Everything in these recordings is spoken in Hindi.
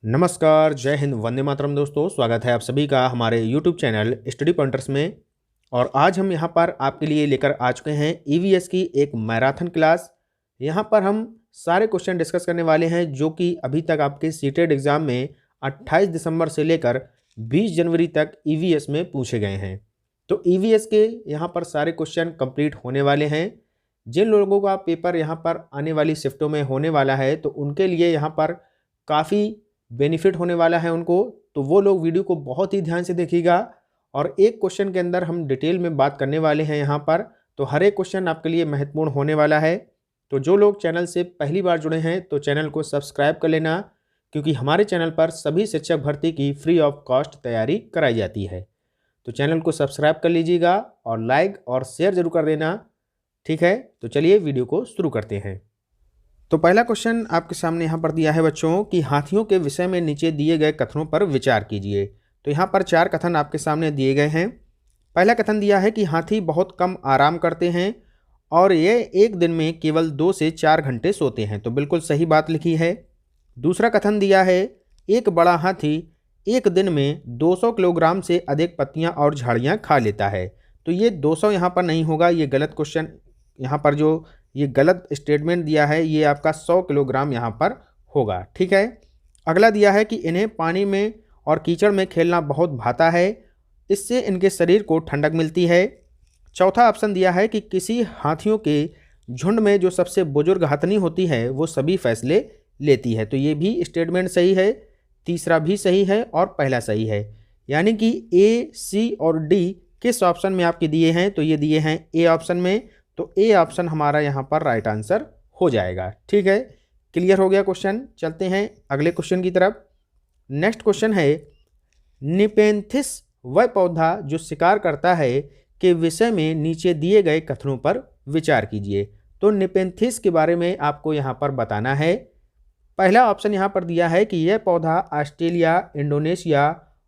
नमस्कार, जय हिंद, वंदे मातरम दोस्तों। स्वागत है आप सभी का हमारे YouTube चैनल स्टडी पॉइंटर्स में। और आज हम यहाँ पर आपके लिए लेकर आ चुके हैं ईवीएस की एक मैराथन क्लास। यहाँ पर हम सारे क्वेश्चन डिस्कस करने वाले हैं जो कि अभी तक आपके सीटेड एग्ज़ाम में 28 दिसंबर से लेकर 20 जनवरी तक ईवीएस में पूछे गए हैं। तो ईवीएस के यहाँ पर सारे क्वेश्चन कंप्लीट होने वाले हैं। जिन लोगों का पेपर यहाँ पर आने वाली शिफ्टों में होने वाला है तो उनके लिए यहाँ पर काफ़ी बेनिफिट होने वाला है उनको, तो वो लोग वीडियो को बहुत ही ध्यान से देखिएगा। और एक क्वेश्चन के अंदर हम डिटेल में बात करने वाले हैं यहाँ पर, तो हर एक क्वेश्चन आपके लिए महत्वपूर्ण होने वाला है। तो जो लोग चैनल से पहली बार जुड़े हैं तो चैनल को सब्सक्राइब कर लेना, क्योंकि हमारे चैनल पर सभी शिक्षक भर्ती की फ्री ऑफ कॉस्ट तैयारी कराई जाती है। तो चैनल को सब्सक्राइब कर लीजिएगा और लाइक और शेयर जरूर कर देना, ठीक है। तो चलिए वीडियो को शुरू करते हैं। तो पहला क्वेश्चन आपके सामने यहाँ पर दिया है बच्चों कि हाथियों के विषय में नीचे दिए गए कथनों पर विचार कीजिए। तो यहाँ पर 4 कथन आपके सामने दिए गए हैं। पहला कथन दिया है कि हाथी बहुत कम आराम करते हैं और ये एक दिन में केवल 2 से 4 घंटे सोते हैं। तो बिल्कुल सही बात लिखी है। दूसरा कथन दिया है एक बड़ा हाथी एक दिन में 200 किलोग्राम से अधिक पत्तियाँ और झाड़ियाँ खा लेता है। तो ये 200 यहाँ पर नहीं होगा, ये गलत क्वेश्चन, यहाँ पर जो ये गलत स्टेटमेंट दिया है ये आपका 100 किलोग्राम यहाँ पर होगा, ठीक है। अगला दिया है कि इन्हें पानी में और कीचड़ में खेलना बहुत भाता है, इससे इनके शरीर को ठंडक मिलती है। चौथा ऑप्शन दिया है कि किसी हाथियों के झुंड में जो सबसे बुजुर्ग हथनी होती है वो सभी फैसले लेती है। तो ये भी स्टेटमेंट सही है, तीसरा भी सही है और पहला सही है। यानी कि ए, सी और डी किस ऑप्शन में आपके दिए हैं, तो ये दिए हैं ए ऑप्शन में। तो ए ऑप्शन हमारा यहाँ पर राइट आंसर हो जाएगा, ठीक है। क्लियर हो गया क्वेश्चन। चलते हैं अगले क्वेश्चन की तरफ। नेक्स्ट क्वेश्चन है निपेंथिस वह पौधा जो शिकार करता है के विषय में नीचे दिए गए कथनों पर विचार कीजिए। तो निपेंथिस के बारे में आपको यहाँ पर बताना है। पहला ऑप्शन यहाँ पर दिया है कि यह पौधा ऑस्ट्रेलिया, इंडोनेशिया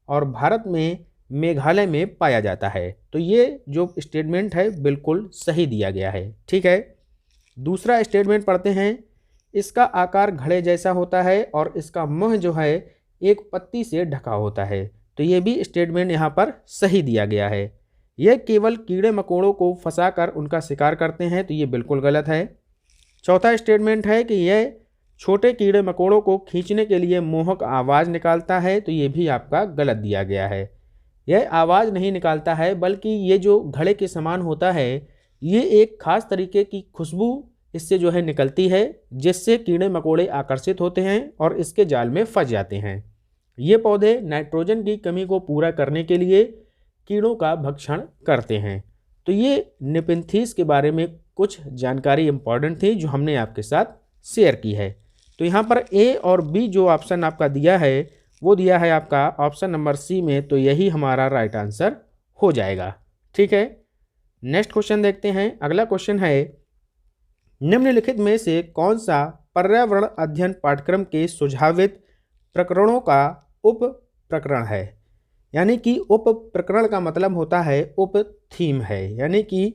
और भारत में मेघालय में पाया जाता है। तो ये जो स्टेटमेंट है बिल्कुल सही दिया गया है, ठीक है। दूसरा स्टेटमेंट पढ़ते हैं। इसका आकार घड़े जैसा होता है और इसका मुंह जो है एक पत्ती से ढका होता है। तो ये भी स्टेटमेंट यहाँ पर सही दिया गया है। यह केवल कीड़े मकोड़ों को फंसाकर उनका शिकार करते हैं। तो ये बिल्कुल गलत है। चौथा स्टेटमेंट है कि यह छोटे कीड़े मकोड़ों को खींचने के लिए मोहक आवाज़ निकालता है। तो ये भी आपका गलत दिया गया है। यह आवाज़ नहीं निकालता है, बल्कि ये जो घड़े के समान होता है ये एक खास तरीके की खुशबू इससे जो है निकलती है, जिससे कीड़े मकोड़े आकर्षित होते हैं और इसके जाल में फंस जाते हैं। ये पौधे नाइट्रोजन की कमी को पूरा करने के लिए कीड़ों का भक्षण करते हैं। तो ये निपेंथिस के बारे में कुछ जानकारी इंपॉर्टेंट थी जो हमने आपके साथ शेयर की है। तो यहाँ पर ए और बी जो ऑप्शन आपका दिया है वो दिया है आपका ऑप्शन नंबर सी में। तो यही हमारा राइट आंसर हो जाएगा, ठीक है। नेक्स्ट क्वेश्चन देखते हैं। अगला क्वेश्चन है निम्नलिखित में से कौन सा पर्यावरण अध्ययन पाठ्यक्रम के सुझावित प्रकरणों का उप प्रकरण है। यानी कि उप प्रकरण का मतलब होता है उप थीम है, यानी कि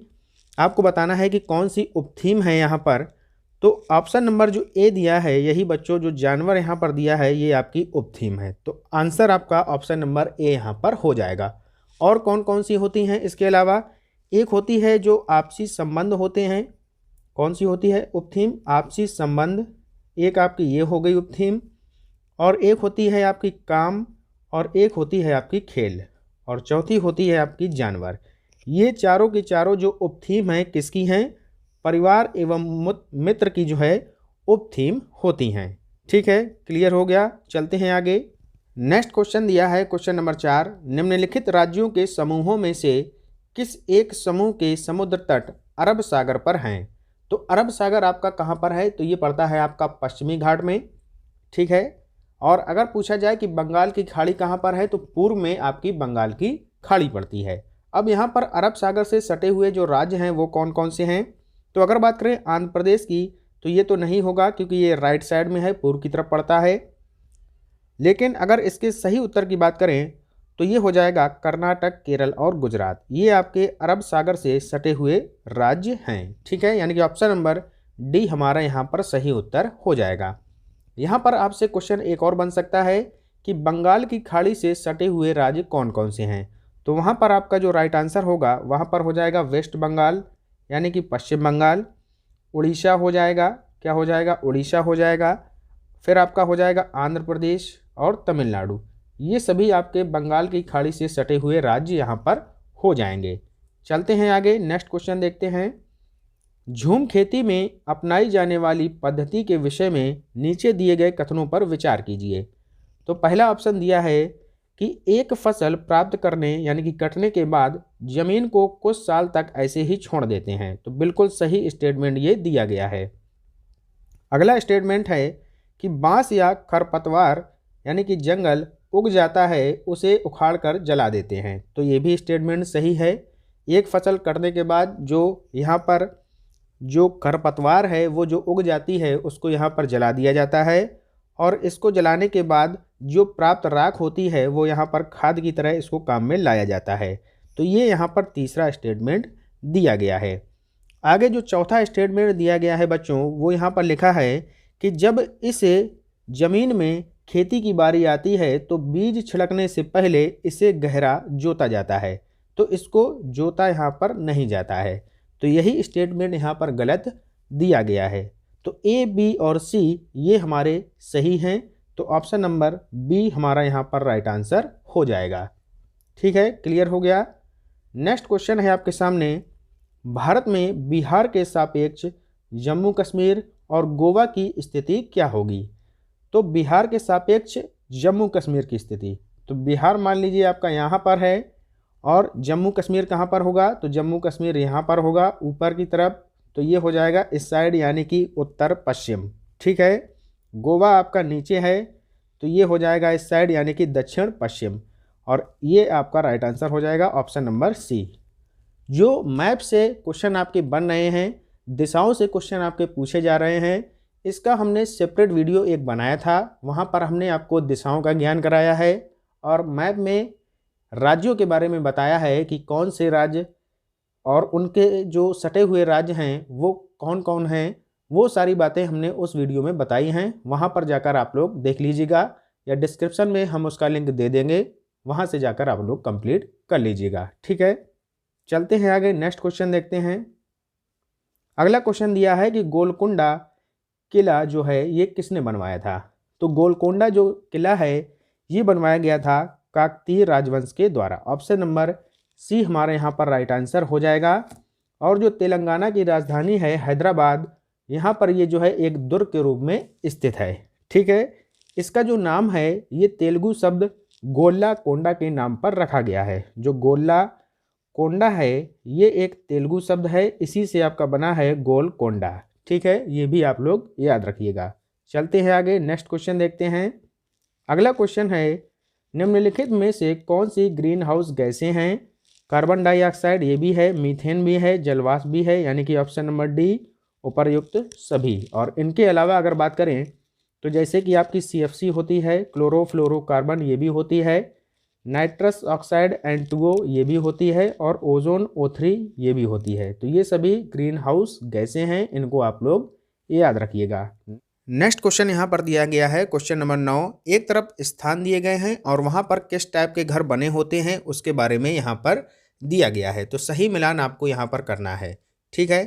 आपको बताना है कि कौन सी उप थीम है यहाँ पर। तो ऑप्शन नंबर जो ए दिया है यही बच्चों जो जानवर यहाँ पर दिया है ये आपकी उप थीम है। तो आंसर आपका ऑप्शन नंबर ए यहाँ पर हो जाएगा। और कौन कौन सी होती हैं इसके अलावा, एक होती है जो आपसी संबंध होते हैं। कौन सी होती है उप थीम? आपसी संबंध, एक आपकी ये हो गई उप थीम। और एक होती है आपकी काम, और एक होती है आपकी खेल, और चौथी होती है आपकी जानवर। ये चारों की चारों जो उप थीम हैं किसकी हैं? परिवार एवं मित्र की जो है उप थीम होती हैं, ठीक है। क्लियर हो गया। चलते हैं आगे। नेक्स्ट क्वेश्चन दिया है क्वेश्चन नंबर 4। निम्नलिखित राज्यों के समूहों में से किस एक समूह के समुद्र तट अरब सागर पर हैं। तो अरब सागर आपका कहाँ पर है? तो ये पड़ता है आपका पश्चिमी घाट में, ठीक है। और अगर पूछा जाए कि बंगाल की खाड़ी कहाँ पर है, तो पूर्व में आपकी बंगाल की खाड़ी पड़ती है। अब यहाँ पर अरब सागर से सटे हुए जो राज्य हैं वो कौन कौन से हैं? तो अगर बात करें आंध्र प्रदेश की तो ये तो नहीं होगा, क्योंकि ये राइट साइड में है, पूर्व की तरफ पड़ता है। लेकिन अगर इसके सही उत्तर की बात करें तो ये हो जाएगा कर्नाटक, केरल और गुजरात। ये आपके अरब सागर से सटे हुए राज्य हैं, ठीक है। यानी कि ऑप्शन नंबर डी हमारा यहाँ पर सही उत्तर हो जाएगा। यहाँ पर आपसे क्वेश्चन एक और बन सकता है कि बंगाल की खाड़ी से सटे हुए राज्य कौन कौन से हैं। तो वहाँ पर आपका जो राइट आंसर होगा वहाँ पर हो जाएगा वेस्ट बंगाल यानी कि पश्चिम बंगाल, उड़ीसा हो जाएगा, क्या हो जाएगा, उड़ीसा हो जाएगा, फिर आपका हो जाएगा आंध्र प्रदेश और तमिलनाडु। ये सभी आपके बंगाल की खाड़ी से सटे हुए राज्य यहाँ पर हो जाएंगे। चलते हैं आगे, नेक्स्ट क्वेश्चन देखते हैं। झूम खेती में अपनाई जाने वाली पद्धति के विषय में नीचे दिए गए कथनों पर विचार कीजिए। तो पहला ऑप्शन दिया है कि एक फसल प्राप्त करने यानी कि कटने के बाद जमीन को कुछ साल तक ऐसे ही छोड़ देते हैं। तो बिल्कुल सही स्टेटमेंट ये दिया गया है। अगला स्टेटमेंट है कि बांस या खरपतवार यानी कि जंगल उग जाता है, उसे उखाड़कर जला देते हैं। तो ये भी स्टेटमेंट सही है। एक फसल कटने के बाद जो यहाँ पर जो खरपतवार है वो जो उग जाती है उसको यहाँ पर जला दिया जाता है, और इसको जलाने के बाद जो प्राप्त राख होती है वो यहाँ पर खाद की तरह इसको काम में लाया जाता है। तो ये यहाँ पर तीसरा स्टेटमेंट दिया गया है। आगे जो चौथा स्टेटमेंट दिया गया है बच्चों, वो यहाँ पर लिखा है कि जब इस ज़मीन में खेती की बारी आती है तो बीज छिड़कने से पहले इसे गहरा जोता जाता है, तो इसको जोता यहाँ पर नहीं जाता है। तो यही स्टेटमेंट यहाँ पर गलत दिया गया है। तो ए, बी और सी ये हमारे सही हैं। तो ऑप्शन नंबर बी हमारा यहाँ पर राइट आंसर हो जाएगा। ठीक है, क्लियर हो गया। नेक्स्ट क्वेश्चन है आपके सामने। भारत में बिहार के सापेक्ष जम्मू कश्मीर और गोवा की स्थिति क्या होगी। तो बिहार के सापेक्ष जम्मू कश्मीर की स्थिति, तो बिहार मान लीजिए आपका यहाँ पर है और जम्मू कश्मीर कहाँ पर होगा, तो जम्मू कश्मीर यहाँ पर होगा ऊपर की तरफ। तो ये हो जाएगा इस साइड यानी कि उत्तर पश्चिम। ठीक है, गोवा आपका नीचे है तो ये हो जाएगा इस साइड यानी कि दक्षिण पश्चिम, और ये आपका राइट आंसर हो जाएगा ऑप्शन नंबर सी। जो मैप से क्वेश्चन आपके बन रहे हैं, दिशाओं से क्वेश्चन आपके पूछे जा रहे हैं, इसका हमने सेपरेट वीडियो एक बनाया था, वहाँ पर हमने आपको दिशाओं का ज्ञान कराया है और मैप में राज्यों के बारे में बताया है कि कौन से राज्य और उनके जो सटे हुए राज्य हैं वो कौन कौन हैं। वो सारी बातें हमने उस वीडियो में बताई हैं, वहाँ पर जाकर आप लोग देख लीजिएगा, या डिस्क्रिप्शन में हम उसका लिंक दे देंगे, वहाँ से जाकर आप लोग कंप्लीट कर लीजिएगा। ठीक है, चलते हैं आगे, नेक्स्ट क्वेश्चन देखते हैं। अगला क्वेश्चन दिया है कि गोलकुंडा किला जो है ये किसने बनवाया था। तो गोलकोंडा जो किला है ये बनवाया गया था काकतीय राजवंश के द्वारा। ऑप्शन नंबर सी हमारे यहाँ पर राइट आंसर हो जाएगा। और जो तेलंगाना की राजधानी है हैदराबाद, यहाँ पर ये जो है एक दुर्ग के रूप में स्थित है। ठीक है, इसका जो नाम है ये तेलुगु शब्द गोल्ला कोंडा के नाम पर रखा गया है। जो गोल्ला कोंडा है ये एक तेलुगु शब्द है, इसी से आपका बना है गोलकोंडा। ठीक है, ये भी आप लोग याद रखिएगा। चलते हैं आगे, नेक्स्ट क्वेश्चन देखते हैं। अगला क्वेश्चन है, निम्नलिखित में से कौन सी ग्रीन हाउस गैसें हैं। कार्बन डाइऑक्साइड ये भी है, मीथेन भी है, जलवाष्प भी है, यानी कि ऑप्शन नंबर डी उपर्युक्त सभी। और इनके अलावा अगर बात करें तो जैसे कि आपकी CFC होती है, क्लोरोफ्लोरोकार्बन ये भी होती है, नाइट्रस ऑक्साइड N2O ये भी होती है, और ओजोन O3 ये भी होती है। तो ये सभी ग्रीन हाउस गैसें हैं, इनको आप लोग याद रखिएगा। नेक्स्ट क्वेश्चन यहाँ पर दिया गया है, क्वेश्चन नंबर 9। एक तरफ स्थान दिए गए हैं और वहाँ पर किस टाइप के घर बने होते हैं उसके बारे में यहाँ पर दिया गया है। तो सही मिलान आपको यहाँ पर करना है। ठीक है,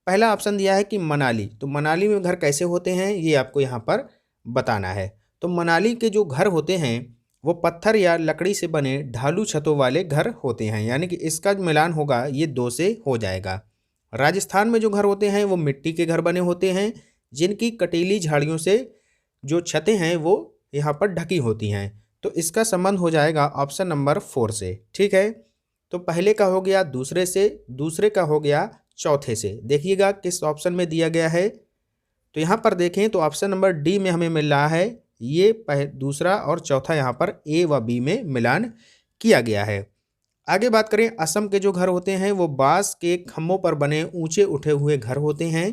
पहला ऑप्शन दिया है कि मनाली, तो मनाली में घर कैसे होते हैं ये आपको यहाँ पर बताना है। तो मनाली के जो घर होते हैं वो पत्थर या लकड़ी से बने ढालू छतों वाले घर होते हैं, यानी कि इसका जो मिलान होगा ये 2 से हो जाएगा। राजस्थान में जो घर होते हैं वो मिट्टी के घर बने होते हैं, जिनकी कटीली झाड़ियों से जो छतें हैं वो यहाँ पर ढकी होती हैं। तो इसका संबंध हो जाएगा ऑप्शन नंबर 4 से। ठीक है, तो पहले का हो गया दूसरे से, दूसरे का हो गया चौथे से। देखिएगा किस ऑप्शन में दिया गया है। तो यहाँ पर देखें तो ऑप्शन नंबर डी में हमें मिल रहा है ये दूसरा और चौथा यहाँ पर ए व बी में मिलान किया गया है। आगे बात करें, असम के जो घर होते हैं वो बांस के खम्भों पर बने ऊंचे उठे हुए घर होते हैं।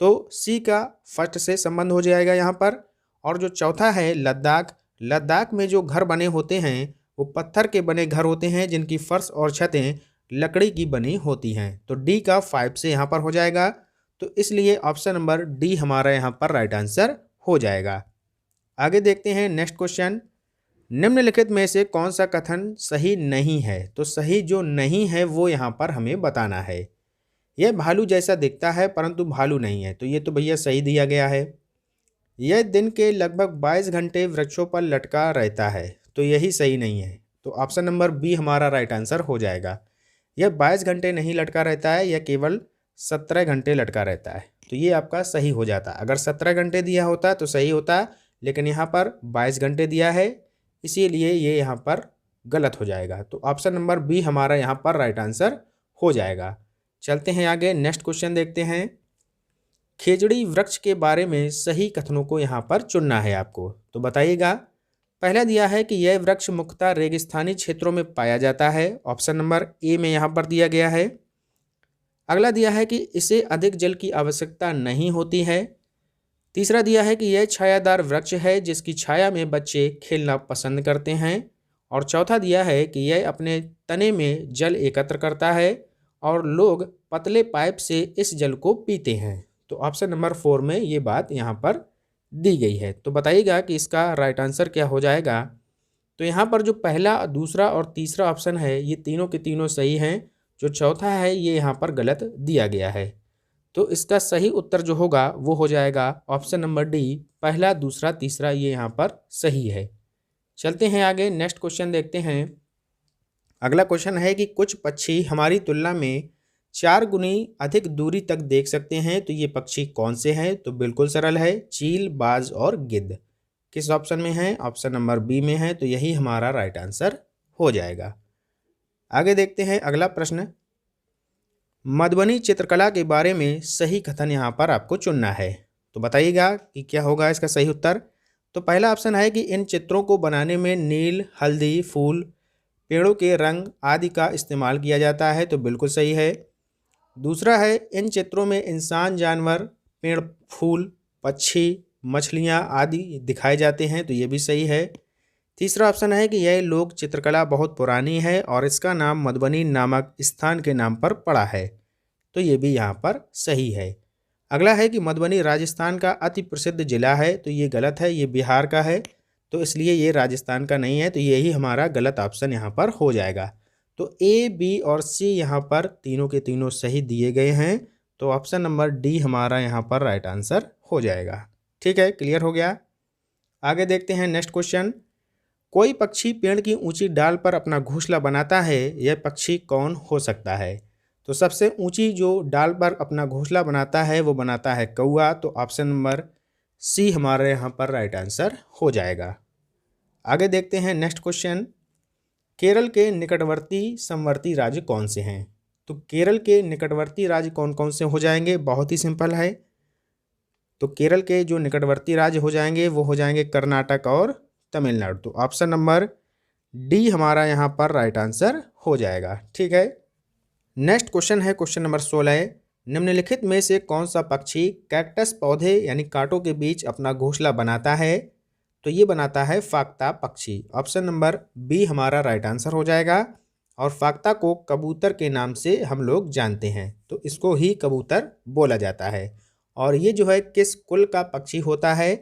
तो सी का फर्स्ट से संबंध हो जाएगा यहाँ पर। और जो चौथा है लद्दाख, लद्दाख में जो घर बने होते हैं वो पत्थर के बने घर होते हैं, जिनकी फर्श और छतें लकड़ी की बनी होती हैं। तो डी का 5 से यहाँ पर हो जाएगा। तो इसलिए ऑप्शन नंबर डी हमारा यहाँ पर राइट आंसर हो जाएगा। आगे देखते हैं नेक्स्ट क्वेश्चन। निम्नलिखित में से कौन सा कथन सही नहीं है? तो सही जो नहीं है वो यहाँ पर हमें बताना है। यह भालू जैसा दिखता है परंतु भालू नहीं है, तो ये तो भैया सही दिया गया है। यह दिन के लगभग 22 घंटे वृक्षों पर लटका रहता है, तो यही सही नहीं है। तो ऑप्शन नंबर बी हमारा राइट आंसर हो जाएगा। यह 22 घंटे नहीं लटका रहता है, यह केवल 17 घंटे लटका रहता है, तो ये आपका सही हो जाता। अगर 17 घंटे दिया होता तो सही होता, लेकिन यहाँ पर 22 घंटे दिया है, इसीलिए ये यहाँ पर गलत हो जाएगा। तो ऑप्शन नंबर बी हमारा यहाँ पर राइट आंसर हो जाएगा। चलते हैं आगे, नेक्स्ट क्वेश्चन देखते हैं। खेजड़ी वृक्ष के बारे में सही कथनों को यहाँ पर चुनना है आपको, तो बताइएगा। पहला दिया है कि यह वृक्ष मुख्यतः रेगिस्तानी क्षेत्रों में पाया जाता है, ऑप्शन नंबर ए में यहाँ पर दिया गया है। अगला दिया है कि इसे अधिक जल की आवश्यकता नहीं होती है। तीसरा दिया है कि यह छायादार वृक्ष है जिसकी छाया में बच्चे खेलना पसंद करते हैं। और चौथा दिया है कि यह अपने तने में जल एकत्र करता है और लोग पतले पाइप से इस जल को पीते हैं। तो ऑप्शन नंबर 4 में ये बात यहाँ पर दी गई है। तो बताइएगा कि इसका राइट आंसर क्या हो जाएगा। तो यहाँ पर जो पहला, दूसरा और तीसरा ऑप्शन है ये तीनों के तीनों सही हैं। जो चौथा है ये यहाँ पर गलत दिया गया है। तो इसका सही उत्तर जो होगा वो हो जाएगा ऑप्शन नंबर डी, पहला, दूसरा, तीसरा, ये यहाँ पर सही है। चलते हैं आगे, नेक्स्ट क्वेश्चन देखते हैं। अगला क्वेश्चन है कि कुछ पक्षी हमारी तुलना में 4 गुनी अधिक दूरी तक देख सकते हैं, तो ये पक्षी कौन से हैं? तो बिल्कुल सरल है, चील, बाज और गिद्ध। किस ऑप्शन में है? ऑप्शन नंबर बी में है, तो यही हमारा राइट आंसर हो जाएगा। आगे देखते हैं अगला प्रश्न। मधुबनी चित्रकला के बारे में सही कथन यहाँ पर आपको चुनना है, तो बताइएगा कि क्या होगा इसका सही उत्तर। तो पहला ऑप्शन है कि इन चित्रों को बनाने में नील, हल्दी, फूल, पेड़ों के रंग आदि का इस्तेमाल किया जाता है, तो बिल्कुल सही है। दूसरा है इन चित्रों में इंसान, जानवर, पेड़, फूल, पक्षी, मछलियाँ आदि दिखाए जाते हैं, तो ये भी सही है। तीसरा ऑप्शन है कि यह लोक चित्रकला बहुत पुरानी है और इसका नाम मधुबनी नामक स्थान के नाम पर पड़ा है, तो ये भी यहाँ पर सही है। अगला है कि मधुबनी राजस्थान का अति प्रसिद्ध जिला है, तो ये गलत है, ये बिहार का है, तो इसलिए ये राजस्थान का नहीं है, तो यही हमारा गलत ऑप्शन यहाँ पर हो जाएगा। तो ए, बी और सी यहाँ पर तीनों के तीनों सही दिए गए हैं, तो ऑप्शन नंबर डी हमारा यहाँ पर राइट आंसर हो जाएगा। ठीक है, क्लियर हो गया। आगे देखते हैं नेक्स्ट क्वेश्चन। कोई पक्षी पेड़ की ऊंची डाल पर अपना घोंसला बनाता है, यह पक्षी कौन हो सकता है? तो सबसे ऊंची जो डाल पर अपना घोंसला बनाता है वो बनाता है कौआ, तो ऑप्शन नंबर सी हमारे यहाँ पर राइट आंसर हो जाएगा। आगे देखते हैं नेक्स्ट क्वेश्चन। केरल के निकटवर्ती समवर्ती राज्य कौन से हैं? तो केरल के निकटवर्ती राज्य कौन कौन से हो जाएंगे? बहुत ही सिंपल है। तो केरल के जो निकटवर्ती राज्य हो जाएंगे वो हो जाएंगे कर्नाटक और तमिलनाडु, तो ऑप्शन नंबर डी हमारा यहाँ पर राइट आंसर हो जाएगा। ठीक है, नेक्स्ट क्वेश्चन है क्वेश्चन नंबर 16। निम्नलिखित में से कौन सा पक्षी कैक्टस पौधे यानी कांटों के बीच अपना घोंसला बनाता है? तो ये बनाता है फाख्ता पक्षी, ऑप्शन नंबर बी हमारा राइट आंसर हो जाएगा। और फाख्ता को कबूतर के नाम से हम लोग जानते हैं, तो इसको ही कबूतर बोला जाता है। और ये जो है किस कुल का पक्षी होता है?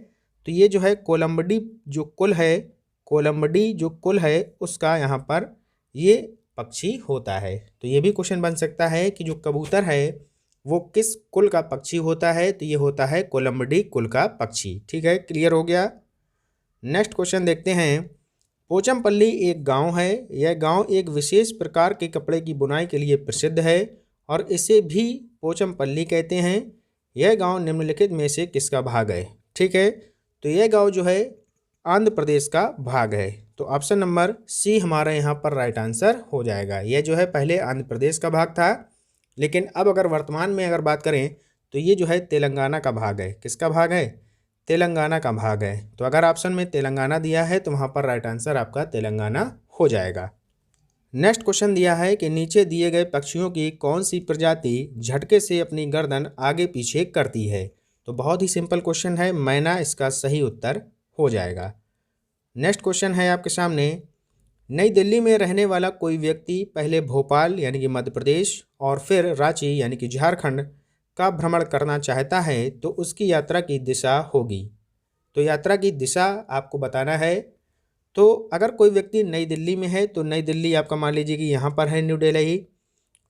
तो ये जो है कोलंबडी जो कुल है, कोलंबडी जो कुल है उसका यहाँ पर ये पक्षी होता है। तो ये भी क्वेश्चन बन सकता है कि जो कबूतर है वो किस कुल का पक्षी होता है? तो ये होता है कोलंबडी कुल का पक्षी। ठीक है, क्लियर हो गया। नेक्स्ट क्वेश्चन देखते हैं। पोचमपल्ली एक गांव है, यह गांव एक विशेष प्रकार के कपड़े की बुनाई के लिए प्रसिद्ध है और इसे भी पोचमपल्ली कहते हैं। यह गांव निम्नलिखित में से किसका भाग है? ठीक है, तो यह गांव जो है आंध्र प्रदेश का भाग है, तो ऑप्शन नंबर सी हमारा यहाँ पर राइट आंसर हो जाएगा। यह जो है पहले आंध्र प्रदेश का भाग था, लेकिन अब अगर वर्तमान में अगर बात करें तो ये जो है तेलंगाना का भाग है। किसका भाग है? तेलंगाना का भाग है। तो अगर ऑप्शन में तेलंगाना दिया है तो वहाँ पर राइट आंसर आपका तेलंगाना हो जाएगा। नेक्स्ट क्वेश्चन दिया है कि नीचे दिए गए पक्षियों की कौन सी प्रजाति झटके से अपनी गर्दन आगे पीछे करती है? तो बहुत ही सिंपल क्वेश्चन है, मैना इसका सही उत्तर हो जाएगा। नेक्स्ट क्वेश्चन है आपके सामने। नई दिल्ली में रहने वाला कोई व्यक्ति पहले भोपाल यानी कि मध्य प्रदेश और फिर रांची यानी कि झारखंड का भ्रमण करना चाहता है, तो उसकी यात्रा की दिशा होगी। तो यात्रा की दिशा आपको बताना है। तो अगर कोई व्यक्ति नई दिल्ली में है तो नई दिल्ली आपका मान लीजिए कि यहाँ पर है न्यू दिल्ली,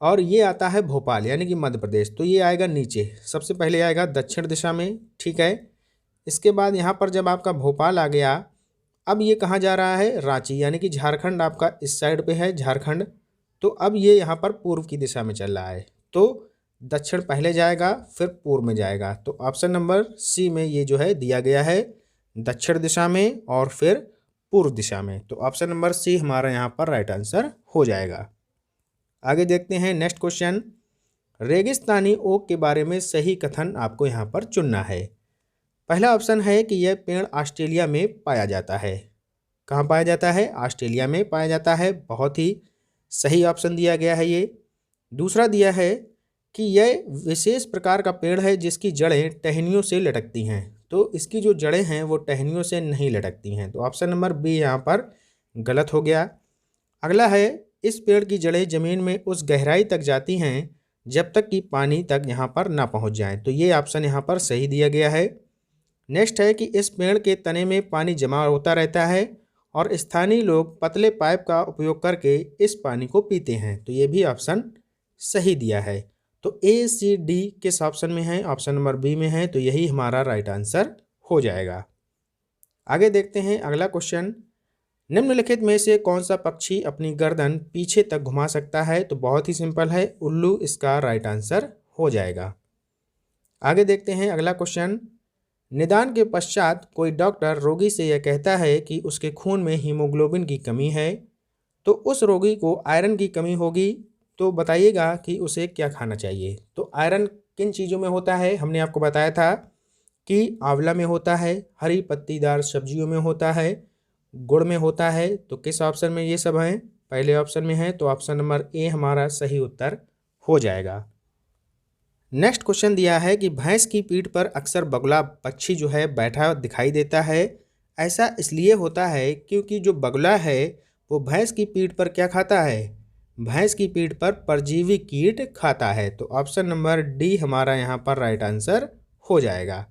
और ये आता है भोपाल यानी कि मध्य प्रदेश, तो ये आएगा नीचे, सबसे पहले आएगा दक्षिण दिशा में, ठीक है। इसके बाद यहाँ पर जब आपका भोपाल आ गया, अब ये कहाँ जा रहा है, रांची, यानी कि झारखंड आपका इस साइड पे है झारखंड, तो अब ये यहाँ पर पूर्व की दिशा में चल रहा है, तो दक्षिण पहले जाएगा फिर पूर्व में जाएगा। तो ऑप्शन नंबर सी में ये जो है दिया गया है, दक्षिण दिशा में और फिर पूर्व दिशा में। तो ऑप्शन नंबर सी हमारा यहाँ पर राइट आंसर हो जाएगा। आगे देखते हैं नेक्स्ट क्वेश्चन। रेगिस्तानी ओक के बारे में सही कथन आपको यहाँ पर चुनना है। पहला ऑप्शन है कि यह पेड़ ऑस्ट्रेलिया में पाया जाता है। कहाँ पाया जाता है, ऑस्ट्रेलिया में पाया जाता है, बहुत ही सही ऑप्शन दिया गया है ये। दूसरा दिया है कि यह विशेष प्रकार का पेड़ है जिसकी जड़ें टहनियों से लटकती हैं, तो इसकी जो जड़ें हैं वो टहनियों से नहीं लटकती हैं, तो ऑप्शन नंबर बी यहाँ पर गलत हो गया। अगला है, इस पेड़ की जड़ें ज़मीन में उस गहराई तक जाती हैं जब तक कि पानी तक यहाँ पर ना पहुँच जाए, तो ये ऑप्शन यहाँ पर सही दिया गया है। नेक्स्ट है कि इस पेड़ के तने में पानी जमा होता रहता है और स्थानीय लोग पतले पाइप का उपयोग करके इस पानी को पीते हैं, तो ये भी ऑप्शन सही दिया है। तो ए सी डी किस ऑप्शन में है, ऑप्शन नंबर बी में है, तो यही हमारा राइट आंसर हो जाएगा। आगे देखते हैं अगला क्वेश्चन। निम्नलिखित में से कौन सा पक्षी अपनी गर्दन पीछे तक घुमा सकता है, तो बहुत ही सिंपल है, उल्लू इसका राइट आंसर हो जाएगा। आगे देखते हैं अगला क्वेश्चन। निदान के पश्चात कोई डॉक्टर रोगी से यह कहता है कि उसके खून में हीमोग्लोबिन की कमी है, तो उस रोगी को आयरन की कमी होगी, तो बताइएगा कि उसे क्या खाना चाहिए। तो आयरन किन चीज़ों में होता है, हमने आपको बताया था कि आंवला में होता है, हरी पत्तीदार सब्जियों में होता है, गुड़ में होता है, तो किस ऑप्शन में ये सब हैं, पहले ऑप्शन में है, तो ऑप्शन नंबर ए हमारा सही उत्तर हो जाएगा। नेक्स्ट क्वेश्चन दिया है कि भैंस की पीठ पर अक्सर बगुला पक्षी जो है बैठा दिखाई देता है, ऐसा इसलिए होता है क्योंकि जो बगुला है वो भैंस की पीठ पर क्या खाता है, भैंस की पीठ पर परजीवी कीट खाता है, तो ऑप्शन नंबर डी हमारा यहाँ पर राइट आंसर हो जाएगा।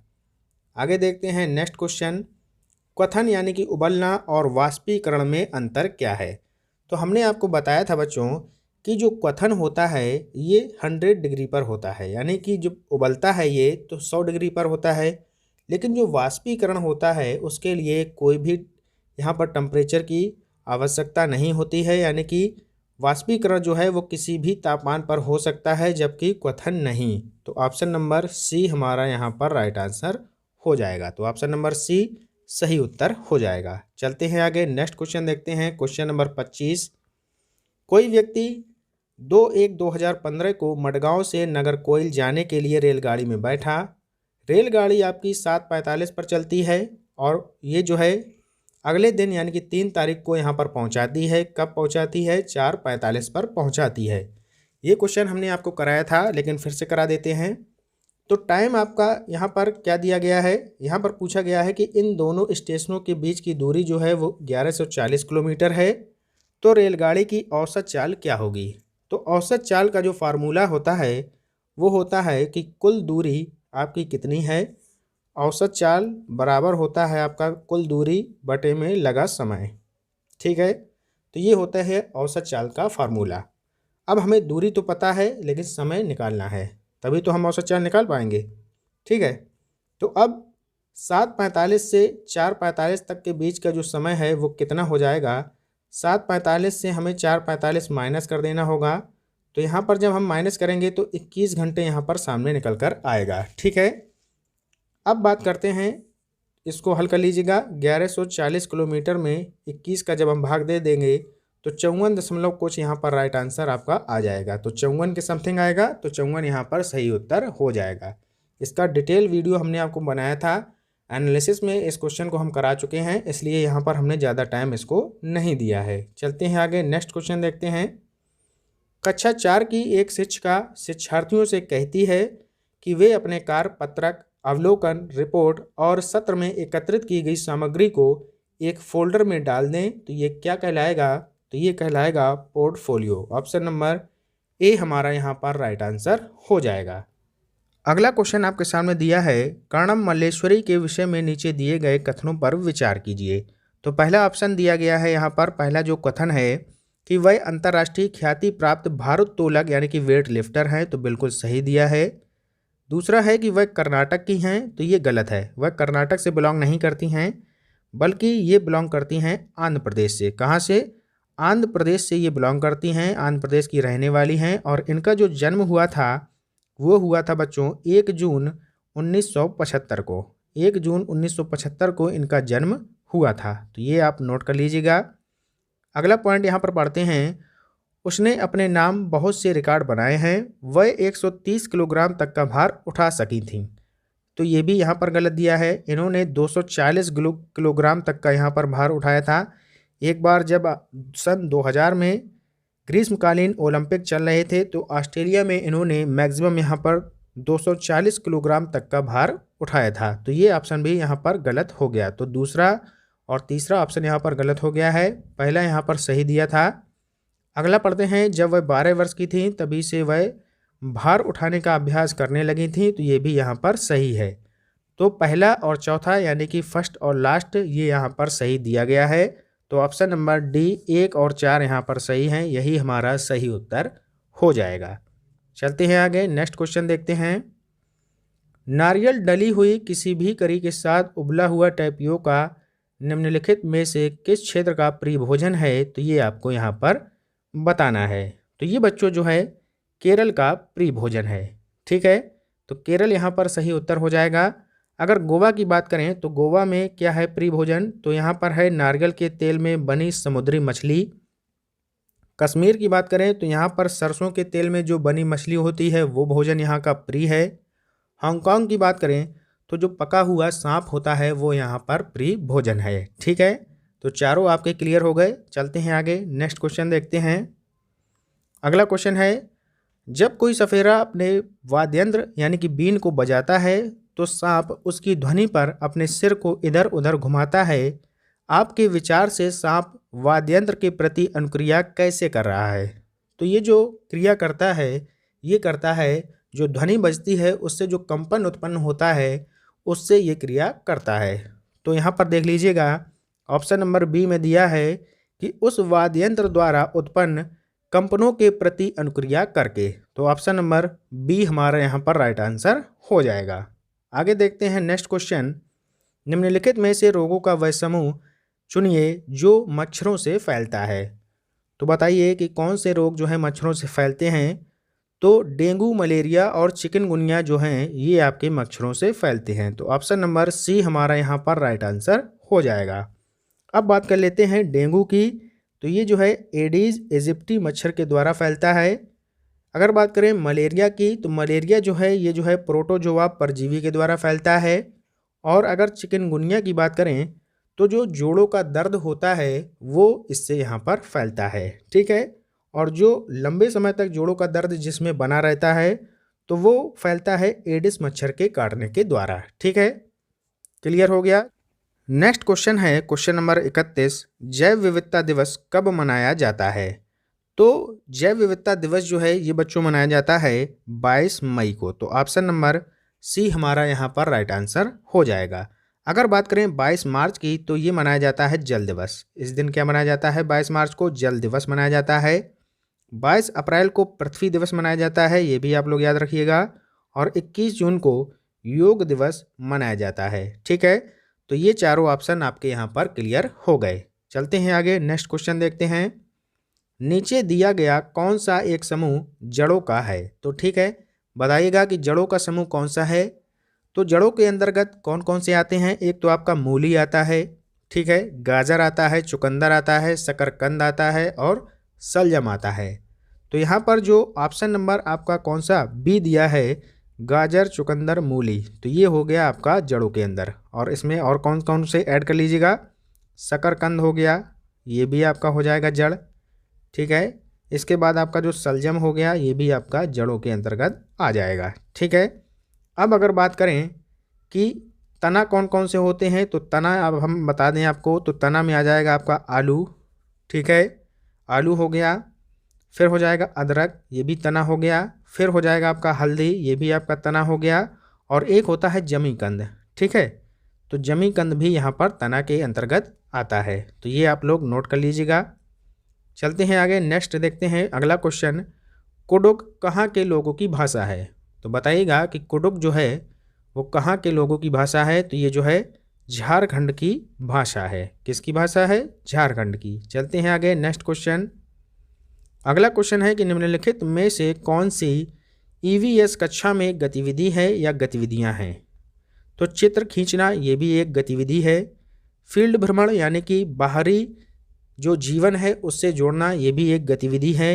आगे देखते हैं नेक्स्ट क्वेश्चन। क्वथन यानी कि उबलना और वाष्पीकरण में अंतर क्या है। तो हमने आपको बताया था बच्चों कि जो क्वथन होता है ये 100 डिग्री पर होता है, यानी कि जो उबलता है ये तो 100 डिग्री पर होता है, लेकिन जो वाष्पीकरण होता है उसके लिए कोई भी यहाँ पर टेम्परेचर की आवश्यकता नहीं होती है, यानी कि वाष्पीकरण जो है वो किसी भी तापमान पर हो सकता है, जबकि क्वथन नहीं। तो ऑप्शन नंबर सी हमारा यहाँ पर राइट आंसर हो जाएगा। तो ऑप्शन नंबर सी सही उत्तर हो जाएगा। चलते हैं आगे, नेक्स्ट क्वेश्चन देखते हैं, क्वेश्चन नंबर 25। कोई व्यक्ति 2/1/2015 को मडगांव से नागरकोइल जाने के लिए रेलगाड़ी में बैठा। रेलगाड़ी आपकी 7:45 पर चलती है और ये जो है अगले दिन यानी कि 3 तारीख को यहाँ पर पहुँचाती है। कब पहुँचाती है, 4:45 पर पहुँचाती है। ये क्वेश्चन हमने आपको कराया था लेकिन फिर से करा देते हैं। तो टाइम आपका यहाँ पर क्या दिया गया है, यहाँ पर पूछा गया है कि इन दोनों स्टेशनों के बीच की दूरी जो है वो 1140 किलोमीटर है, तो रेलगाड़ी की औसत चाल क्या होगी। तो औसत चाल का जो फार्मूला होता है वो होता है कि कुल दूरी आपकी कितनी है, औसत चाल बराबर होता है आपका कुल दूरी बटे में लगा समय, ठीक है। तो ये होता है औसत चाल का फार्मूला। अब हमें दूरी तो पता है लेकिन समय निकालना है, तभी तो हम औसत चाल निकाल पाएंगे, ठीक है। तो अब 7:45 से 4:45 तक के बीच का जो समय है वो कितना हो जाएगा, 7:45 से हमें 4:45 माइनस कर देना होगा, तो यहाँ पर जब हम माइनस करेंगे तो 21 घंटे यहाँ पर सामने निकल कर आएगा, ठीक है। अब बात करते हैं, इसको हल कर लीजिएगा। 1140 किलोमीटर में 21 का जब हम भाग दे देंगे तो 54 दशमलव कुछ यहाँ पर राइट आंसर आपका आ जाएगा। तो 54 के समथिंग आएगा, तो 54 यहाँ पर सही उत्तर हो जाएगा। इसका डिटेल वीडियो हमने आपको बनाया था, एनालिसिस में इस क्वेश्चन को हम करा चुके हैं, इसलिए यहाँ पर हमने ज़्यादा टाइम इसको नहीं दिया है। चलते हैं आगे, नेक्स्ट क्वेश्चन देखते हैं। कक्षा 4 की एक शिक्षिका शिक्षार्थियों से कहती है कि वे अपने कार्य पत्रक, अवलोकन, रिपोर्ट और सत्र में एकत्रित की गई सामग्री को एक फोल्डर में डाल दें, तो ये क्या कहलाएगा, तो ये कहलाएगा पोर्टफोलियो। ऑप्शन नंबर ए हमारा यहाँ पर राइट आंसर हो जाएगा। अगला क्वेश्चन आपके सामने दिया है, कर्णम मल्लेश्वरी के विषय में नीचे दिए गए कथनों पर विचार कीजिए। तो पहला ऑप्शन दिया गया है यहाँ पर, पहला जो कथन है कि वह अंतर्राष्ट्रीय ख्याति प्राप्त भारोत्तोलक यानी कि वेट लिफ्टर हैं, तो बिल्कुल सही दिया है। दूसरा है कि वह कर्नाटक की हैं, तो ये गलत है, वह कर्नाटक से बिलोंग नहीं करती हैं, बल्कि ये बिलोंग करती हैं आंध्र प्रदेश से। कहाँ से? आंध्र प्रदेश से ये बिलोंग करती हैं, आंध्र प्रदेश की रहने वाली हैं। और इनका जो जन्म हुआ था वो हुआ था बच्चों 1 जून 1975 को। 1 जून 1975 को इनका जन्म हुआ था, तो ये आप नोट कर लीजिएगा। अगला पॉइंट यहाँ पर पढ़ते हैं, उसने अपने नाम बहुत से रिकॉर्ड बनाए हैं, वह 130 किलोग्राम तक का भार उठा सकी थीं, तो ये भी यहाँ पर गलत दिया है। इन्होंने 240 किलोग्राम तक का यहाँ पर भार उठाया था। एक बार जब सन 2000 में ग्रीष्मकालीन ओलंपिक चल रहे थे तो ऑस्ट्रेलिया में इन्होंने मैक्सिमम यहाँ पर 240 किलोग्राम तक का भार उठाया था, तो ये ऑप्शन भी यहाँ पर गलत हो गया। तो दूसरा और तीसरा ऑप्शन यहाँ पर गलत हो गया है, पहला यहाँ पर सही दिया था। अगला पढ़ते हैं, जब वह 12 वर्ष की थी तभी से वह भार उठाने का अभ्यास करने लगी थी, तो ये भी यहाँ पर सही है। तो पहला और चौथा यानी कि फर्स्ट और लास्ट ये यहाँ पर सही दिया गया है। तो ऑप्शन नंबर डी 1 और 4 यहाँ पर सही हैं, यही हमारा सही उत्तर हो जाएगा। चलते हैं आगे, नेक्स्ट क्वेश्चन देखते हैं। नारियल डली हुई किसी भी करी के साथ उबला हुआ टैपियोका निम्नलिखित में से किस क्षेत्र का प्रिय भोजन है, तो ये आपको यहाँ पर बताना है। तो ये बच्चों जो है केरल का प्रिय भोजन है, ठीक है, तो केरल यहाँ पर सही उत्तर हो जाएगा। अगर गोवा की बात करें तो गोवा में क्या है प्रिय भोजन, तो यहाँ पर है नारियल के तेल में बनी समुद्री मछली। कश्मीर की बात करें तो यहाँ पर सरसों के तेल में जो बनी मछली होती है वो भोजन यहाँ का प्रिय है। हांगकांग की बात करें तो जो पका हुआ सांप होता है वो यहाँ पर प्रिय भोजन है, ठीक है। तो चारों आपके क्लियर हो गए। चलते हैं आगे, नेक्स्ट क्वेश्चन देखते हैं। अगला क्वेश्चन है, जब कोई सफेरा अपने वाद्ययंत्र यानी कि बीन को बजाता है तो सांप उसकी ध्वनि पर अपने सिर को इधर उधर घुमाता है। आपके विचार से सांप वाद्ययंत्र के प्रति अनुक्रिया कैसे कर रहा है? तो ये जो क्रिया करता है ये करता है, जो ध्वनि बजती है उससे जो कंपन उत्पन्न होता है उससे ये क्रिया करता है। तो यहाँ पर देख लीजिएगा, ऑप्शन नंबर बी में दिया है कि उस वाद्ययंत्र द्वारा उत्पन्न कंपनों के प्रति अनुक्रिया करके। तो ऑप्शन नंबर बी हमारा यहाँ पर राइट आंसर हो जाएगा। आगे देखते हैं नेक्स्ट क्वेश्चन। निम्नलिखित में से रोगों का वह समूह चुनिए जो मच्छरों से फैलता है। तो बताइए कि कौन से रोग जो है मच्छरों से फैलते हैं। तो डेंगू, मलेरिया और चिकनगुनिया जो हैं ये आपके मच्छरों से फैलते हैं। तो ऑप्शन नंबर सी हमारा यहाँ पर राइट आंसर हो जाएगा। अब बात कर लेते हैं डेंगू की। तो ये जो है एडीज एजिप्टी मच्छर के द्वारा फैलता है। अगर बात करें मलेरिया की तो मलेरिया जो है ये जो है प्रोटोजोआ परजीवी के द्वारा फैलता है। और अगर चिकनगुनिया की बात करें तो जो जोड़ों का दर्द होता है वो इससे यहाँ पर फैलता है, ठीक है। और जो लंबे समय तक जोड़ों का दर्द जिसमें बना रहता है तो वो फैलता है एडिस मच्छर के काटने के द्वारा, ठीक है। क्लियर हो गया। नेक्स्ट क्वेश्चन है क्वेश्चन नंबर 31, जैव विविधता दिवस कब मनाया जाता है? तो जैव विविधता दिवस जो है ये बच्चों मनाया जाता है 22 मई को। तो ऑप्शन नंबर सी हमारा यहाँ पर राइट आंसर हो जाएगा। अगर बात करें 22 मार्च की तो ये मनाया जाता है जल दिवस। इस दिन क्या मनाया जाता है? 22 मार्च को जल दिवस मनाया जाता है। 22 अप्रैल को पृथ्वी दिवस मनाया जाता है, ये भी आप लोग याद रखिएगा। और 21 जून को योग दिवस मनाया जाता है, ठीक है। तो ये चारों ऑप्शन आपके यहाँ पर क्लियर हो गए। चलते हैं आगे, नेक्स्ट क्वेश्चन देखते हैं। नीचे दिया गया कौन सा एक समूह जड़ों का है? तो ठीक है, बताइएगा कि जड़ों का समूह कौन सा है। तो जड़ों के अंतर्गत कौन कौन से आते हैं? एक तो आपका मूली आता है, ठीक है, गाजर आता है, चुकंदर आता है, शकरकंद आता है और शलजम आता है। तो यहाँ पर जो ऑप्शन नंबर आपका कौन सा बी दिया है, गाजर, चुकंदर, मूली, तो ये हो गया आपका जड़ों के अंदर। और इसमें और कौन कौन से ऐड कर लीजिएगा, शकरकंद हो गया, ये भी आपका हो जाएगा जड़, ठीक है। इसके बाद आपका जो शलजम हो गया ये भी आपका जड़ों के अंतर्गत आ जाएगा, ठीक है। अब अगर बात करें कि तना कौन कौन से होते हैं, तो तना अब हम बता दें आपको, तो तना में आ जाएगा आपका आलू, ठीक है, आलू हो गया। फिर हो जाएगा अदरक, ये भी तना हो गया। फिर हो जाएगा आपका हल्दी, ये भी आपका तना हो गया, और एक होता है जमीकंद, ठीक है। तो जमीकंद भी यहाँ पर तना के अंतर्गत आता है, तो ये आप लोग नोट कर लीजिएगा। चलते हैं आगे, नेक्स्ट देखते हैं अगला क्वेश्चन। कुडुख कहाँ के लोगों की भाषा है? तो बताइएगा कि कुडुख जो है वो कहाँ के लोगों की भाषा है? तो ये जो है झारखंड की भाषा है। किसकी भाषा है? झारखंड की। चलते हैं आगे, नेक्स्ट क्वेश्चन। अगला क्वेश्चन है कि निम्नलिखित में से कौन सी ईवीएस कक्षा में गतिविधि है या गतिविधियां हैं? तो चित्र खींचना ये भी एक गतिविधि है। फील्ड भ्रमण यानी कि बाहरी जो जीवन है उससे जोड़ना ये भी एक गतिविधि है।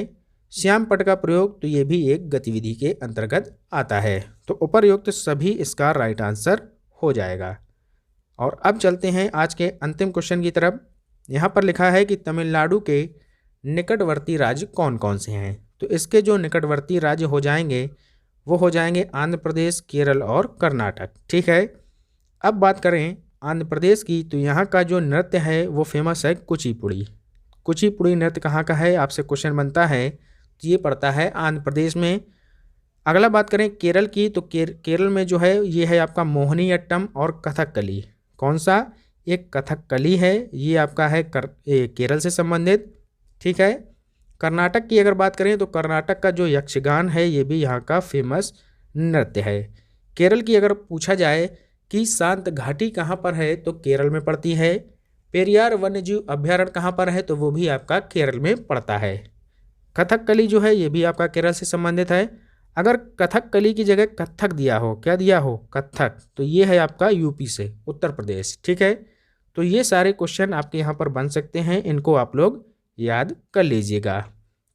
श्याम पट का प्रयोग तो ये भी एक गतिविधि के अंतर्गत आता है। तो उपर्युक्त सभी इसका राइट आंसर हो जाएगा। और अब चलते हैं आज के अंतिम क्वेश्चन की तरफ। यहाँ पर लिखा है कि तमिलनाडु के निकटवर्ती राज्य कौन कौन से हैं? तो इसके जो निकटवर्ती राज्य हो जाएंगे वो हो जाएंगे आंध्र प्रदेश, केरल और कर्नाटक, ठीक है। अब बात करें आंध्र प्रदेश की, तो यहाँ का जो नृत्य है वो फेमस है कुचिपुड़ी। कुचिपुड़ी नृत्य कहाँ का है? आपसे क्वेश्चन बनता है, तो ये पड़ता है आंध्र प्रदेश में। अगला बात करें केरल की, तो केरल में जो है ये है आपका मोहिनीअट्टम और कथकली। कौन सा? एक कथकली है, ये आपका है केरल से संबंधित, ठीक है। कर्नाटक की अगर बात करें तो कर्नाटक का जो यक्षगान है ये भी यहाँ का फेमस नृत्य है। केरल की अगर पूछा जाए कि शांत घाटी कहाँ पर है, तो केरल में पड़ती है। पेरियार वन्यजीव अभ्यारण्य कहाँ पर है, तो वो भी आपका केरल में पड़ता है। कथकली जो है ये भी आपका केरल से संबंधित है। अगर कथकली की जगह कथक दिया हो, क्या दिया हो? कथक, तो ये है आपका यूपी से, उत्तर प्रदेश, ठीक है। तो ये सारे क्वेश्चन आपके यहाँ पर बन सकते हैं, इनको आप लोग याद कर लीजिएगा।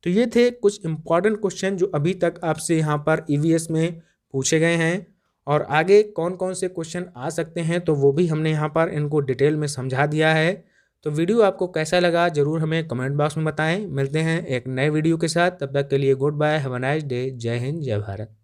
तो ये थे कुछ इंपॉर्टेंट क्वेश्चन जो अभी तक आपसे यहाँ पर ईवीएस में पूछे गए हैं, और आगे कौन कौन से क्वेश्चन आ सकते हैं तो वो भी हमने यहाँ पर इनको डिटेल में समझा दिया है। तो वीडियो आपको कैसा लगा ज़रूर हमें कमेंट बॉक्स में बताएं। मिलते हैं एक नए वीडियो के साथ, तब तक के लिए goodbye, have a nice day. जय हिंद, जय भारत।